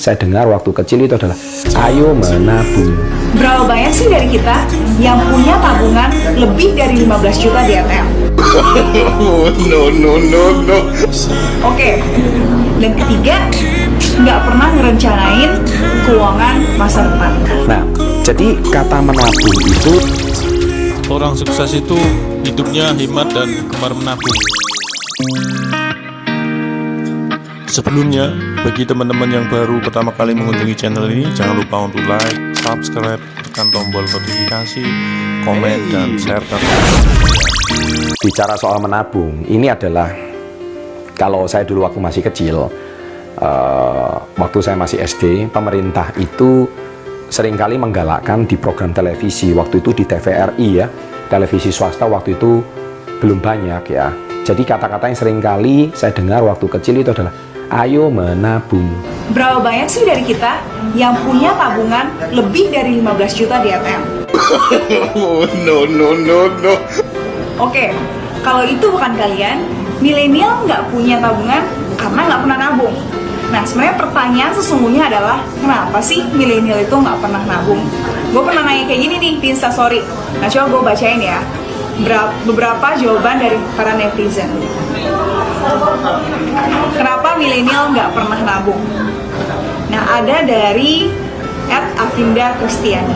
saya dengar waktu kecil itu adalah ayo menabung. Berapa banyak sih dari kita yang punya tabungan lebih dari 15 juta di ATM? No. Oke. Dan ketiga, nggak pernah ngerencanain keuangan masa depan. Nah, jadi kata menabung itu Orang sukses itu hidupnya hemat dan gemar menabung. Sebelumnya, bagi teman-teman yang baru pertama kali mengunjungi channel ini, jangan lupa untuk like, subscribe, tekan tombol notifikasi, komen, dan share ke teman-teman. bicara soal menabung, ini adalah kalau saya dulu waktu masih kecil, waktu saya masih SD, pemerintah itu seringkali menggalakkan di program televisi, waktu itu di TVRI ya, televisi swasta waktu itu belum banyak ya. Jadi kata-kata yang seringkali saya dengar waktu kecil itu adalah ayo menabung. Berapa banyak sih dari kita yang punya tabungan lebih dari 15 juta di ATM? No. Oke, kalau itu bukan kalian, milenial nggak punya tabungan karena nggak pernah nabung. Nah, sebenarnya pertanyaan sesungguhnya adalah kenapa sih milenial itu nggak pernah nabung? Gue pernah nanya kayak gini nih di Instastory. Nah, coba gue bacain ya beberapa jawaban dari para netizen. Kenapa milenial nggak pernah nabung? Nah, ada dari @avinda Kristiani.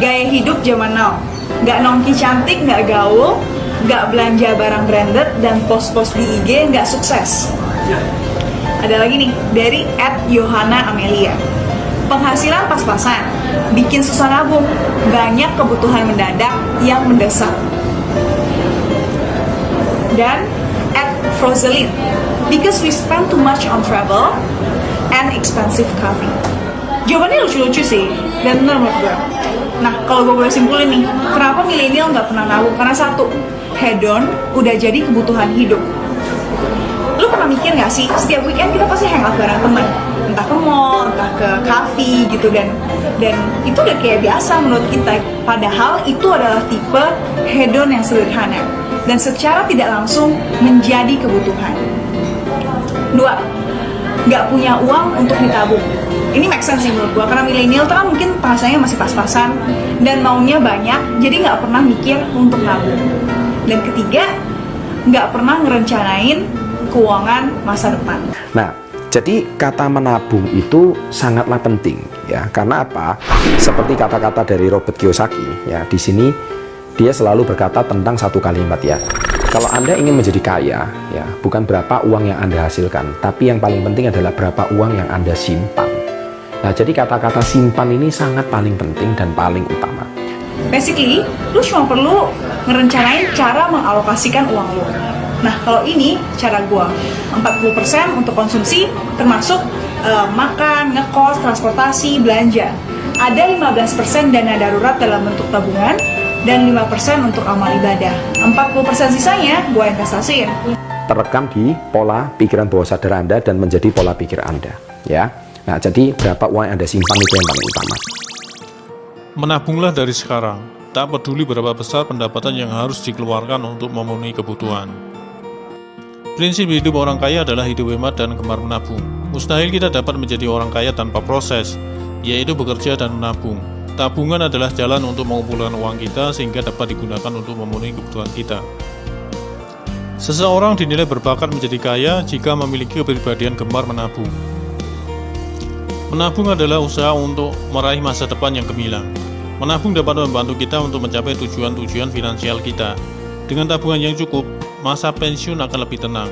Gaya hidup zaman now, nggak nongki cantik, nggak gaul, nggak belanja barang branded, dan post-post di IG nggak sukses. Ada lagi nih dari @yohana amelia. Penghasilan pas-pasan, bikin susah nabung, banyak kebutuhan mendadak yang mendesak. Dan @frozelin, because we spend too much on travel and expensive coffee. Jawabannya lucu-lucu sih, dan benar menurut gue. Nah, kalau gue boleh simpulin nih, kenapa milenial nggak pernah nabung? Karena satu, hedon udah jadi kebutuhan hidup. Lu pernah mikir nggak sih, setiap weekend kita pasti hangout bareng temen, entah ke mall, entah ke cafe gitu, dan itu udah kayak biasa menurut kita. Padahal itu adalah tipe hedon yang sederhana dan secara tidak langsung menjadi kebutuhan. Dua, nggak punya uang untuk ditabung. Ini make sense sih menurut gua, karena milenial tuh kan mungkin penghasilannya masih pas-pasan dan maunya banyak, jadi nggak pernah mikir untuk nabung. Dan ketiga, nggak pernah ngerencanain keuangan masa depan. Nah, jadi kata menabung itu sangatlah penting ya. Karena apa? Seperti kata-kata dari Robert Kiyosaki ya, di sini dia selalu berkata tentang satu kalimat ya. Kalau Anda ingin menjadi kaya ya, bukan berapa uang yang Anda hasilkan, tapi yang paling penting adalah berapa uang yang Anda simpan. Nah, jadi kata-kata simpan ini sangat paling penting dan paling utama. Basically, lu cuma perlu ngerencanain cara mengalokasikan uang lu. Nah, kalau ini cara gua, 40% untuk konsumsi, termasuk makan, ngekos, transportasi, belanja. Ada 15% dana darurat dalam bentuk tabungan, dan 5% untuk amal ibadah. 40% sisanya gua investasiin. Terekam di pola pikiran bawah sadar Anda dan menjadi pola pikir Anda ya. Nah, jadi berapa uang yang Anda simpan itu yang paling utama. Menabunglah dari sekarang, tak peduli berapa besar pendapatan yang harus dikeluarkan untuk memenuhi kebutuhan. Prinsip hidup orang kaya adalah hidup hemat dan gemar menabung. Mustahil kita dapat menjadi orang kaya tanpa proses, yaitu bekerja dan menabung. Tabungan adalah jalan untuk mengumpulkan uang kita sehingga dapat digunakan untuk memenuhi kebutuhan kita. Seseorang dinilai berbakat menjadi kaya jika memiliki kepribadian gemar menabung. Menabung adalah usaha untuk meraih masa depan yang gemilang. Menabung dapat membantu kita untuk mencapai tujuan-tujuan finansial kita. Dengan tabungan yang cukup, masa pensiun akan lebih tenang.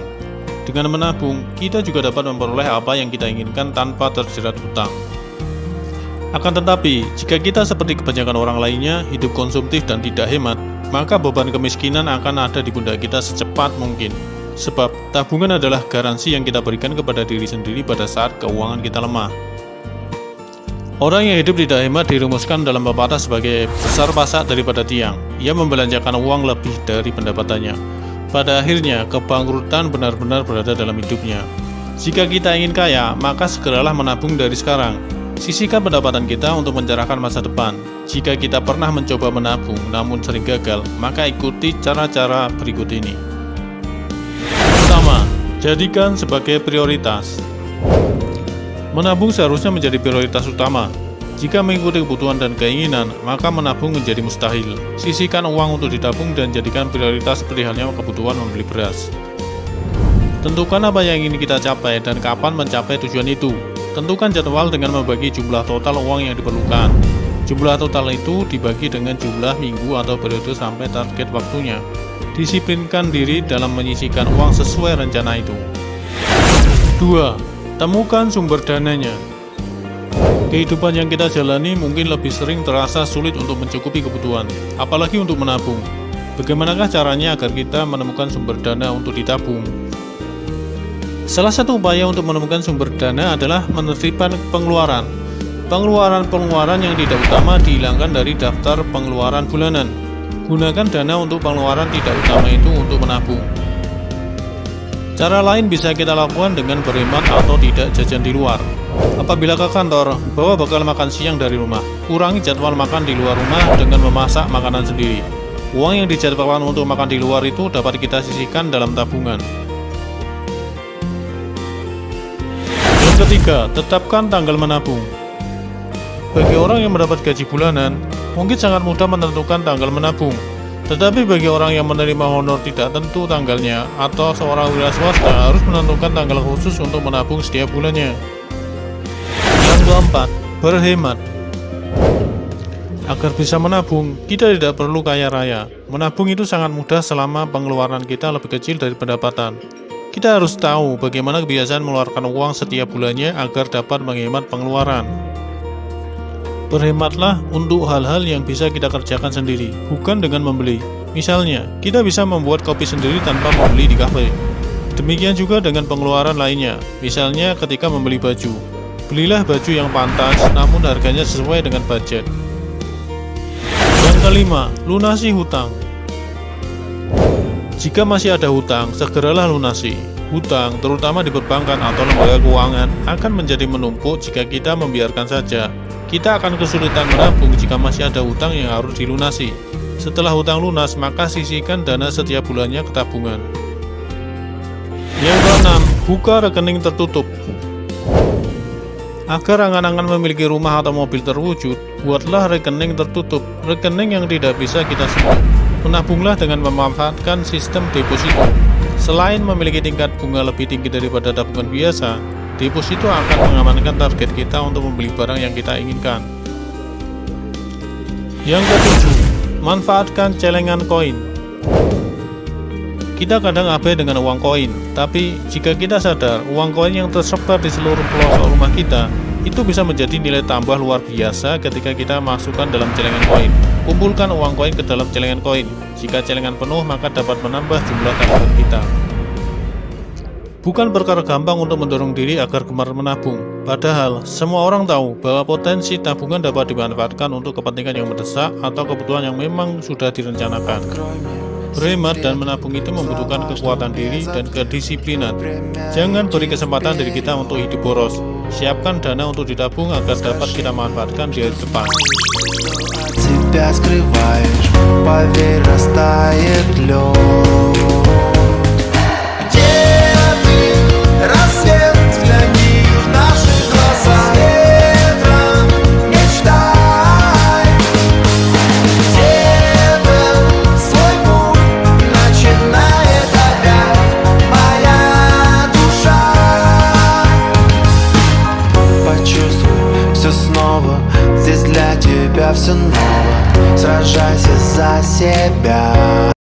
Dengan menabung, kita juga dapat memperoleh apa yang kita inginkan tanpa terjerat hutang. Akan tetapi, jika kita seperti kebanyakan orang lainnya, hidup konsumtif dan tidak hemat, maka beban kemiskinan akan ada di pundak kita secepat mungkin. Sebab, tabungan adalah garansi yang kita berikan kepada diri sendiri pada saat keuangan kita lemah. Orang yang hidup tidak hemat dirumuskan dalam pepatah sebagai besar pasak daripada tiang. Ia membelanjakan uang lebih dari pendapatannya. Pada akhirnya, kebangkrutan benar-benar berada dalam hidupnya. Jika kita ingin kaya, maka segeralah menabung dari sekarang. Sisihkan pendapatan kita untuk mencerahkan masa depan. Jika kita pernah mencoba menabung namun sering gagal, maka ikuti cara-cara berikut ini. Pertama, jadikan sebagai prioritas. Menabung seharusnya menjadi prioritas utama. Jika mengikuti kebutuhan dan keinginan, maka menabung menjadi mustahil. Sisihkan uang untuk ditabung dan jadikan prioritas seperti halnya kebutuhan membeli beras. Tentukan apa yang ingin kita capai dan kapan mencapai tujuan itu. Tentukan jadwal dengan membagi jumlah total uang yang diperlukan. Jumlah total itu dibagi dengan jumlah minggu atau periode sampai target waktunya. Disiplinkan diri dalam menyisihkan uang sesuai rencana itu. 2. Temukan sumber dananya. Kehidupan yang kita jalani mungkin lebih sering terasa sulit untuk mencukupi kebutuhan, apalagi untuk menabung. Bagaimanakah caranya agar kita menemukan sumber dana untuk ditabung? Salah satu upaya untuk menemukan sumber dana adalah menertibkan pengeluaran. Pengeluaran-pengeluaran yang tidak utama dihilangkan dari daftar pengeluaran bulanan. Gunakan dana untuk pengeluaran tidak utama itu untuk menabung. Cara lain bisa kita lakukan dengan berhemat atau tidak jajan di luar. Apabila ke kantor, bawa bekal makan siang dari rumah. Kurangi jadwal makan di luar rumah dengan memasak makanan sendiri. Uang yang dijadwalkan untuk makan di luar itu dapat kita sisihkan dalam tabungan. Yang ketiga, tetapkan tanggal menabung. Bagi orang yang mendapat gaji bulanan, mungkin sangat mudah menentukan tanggal menabung. Tetapi bagi orang yang menerima honor tidak tentu tanggalnya, atau seorang wira swasta harus menentukan tanggal khusus untuk menabung setiap bulannya. Yang keempat, berhemat. Agar bisa menabung, kita tidak perlu kaya raya. Menabung itu sangat mudah selama pengeluaran kita lebih kecil dari pendapatan. Kita harus tahu bagaimana kebiasaan mengeluarkan uang setiap bulannya agar dapat menghemat pengeluaran. Berhematlah untuk hal-hal yang bisa kita kerjakan sendiri, bukan dengan membeli. Misalnya, kita bisa membuat kopi sendiri tanpa membeli di kafe. Demikian juga dengan pengeluaran lainnya, misalnya ketika membeli baju. Belilah baju yang pantas, namun harganya sesuai dengan budget. Yang kelima, lunasi hutang. Jika masih ada hutang, segeralah lunasi. Hutang, terutama di perbankan atau lembaga keuangan, akan menjadi menumpuk jika kita membiarkan saja. Kita akan kesulitan menabung jika masih ada hutang yang harus dilunasi. Setelah hutang lunas, maka sisihkan dana setiap bulannya ke tabungan. Yang keenam, buka rekening tertutup. Agar angan-angan memiliki rumah atau mobil terwujud, buatlah rekening tertutup, rekening yang tidak bisa kita sentuh. Menabunglah dengan memanfaatkan sistem deposito. Selain memiliki tingkat bunga lebih tinggi daripada tabungan biasa, deposito akan mengamankan target kita untuk membeli barang yang kita inginkan. Yang ketujuh, manfaatkan celengan koin. Kita kadang abai dengan uang koin, tapi jika kita sadar uang koin yang tersebar di seluruh pelosok rumah kita, itu bisa menjadi nilai tambah luar biasa ketika kita masukkan dalam celengan koin. Kumpulkan uang koin ke dalam celengan koin. Jika celengan penuh, maka dapat menambah jumlah tabungan kita. Bukan perkara gampang untuk mendorong diri agar gemar menabung. Padahal, semua orang tahu bahwa potensi tabungan dapat dimanfaatkan untuk kepentingan yang mendesak atau kebutuhan yang memang sudah direncanakan. Berhemat dan menabung itu membutuhkan kekuatan diri dan kedisiplinan. Jangan beri kesempatan diri kita untuk hidup boros. Siapkan dana untuk ditabung agar dapat kita manfaatkan di hari depan. Тебя скрываешь, поверь, растает лед. Где ты, рассвет, взгляни в наши глаза. Ветром мечтай. Где-то свой путь начинает опять моя душа. Почувствуй все снова, здесь для тебя все ново. Сражайся за себя.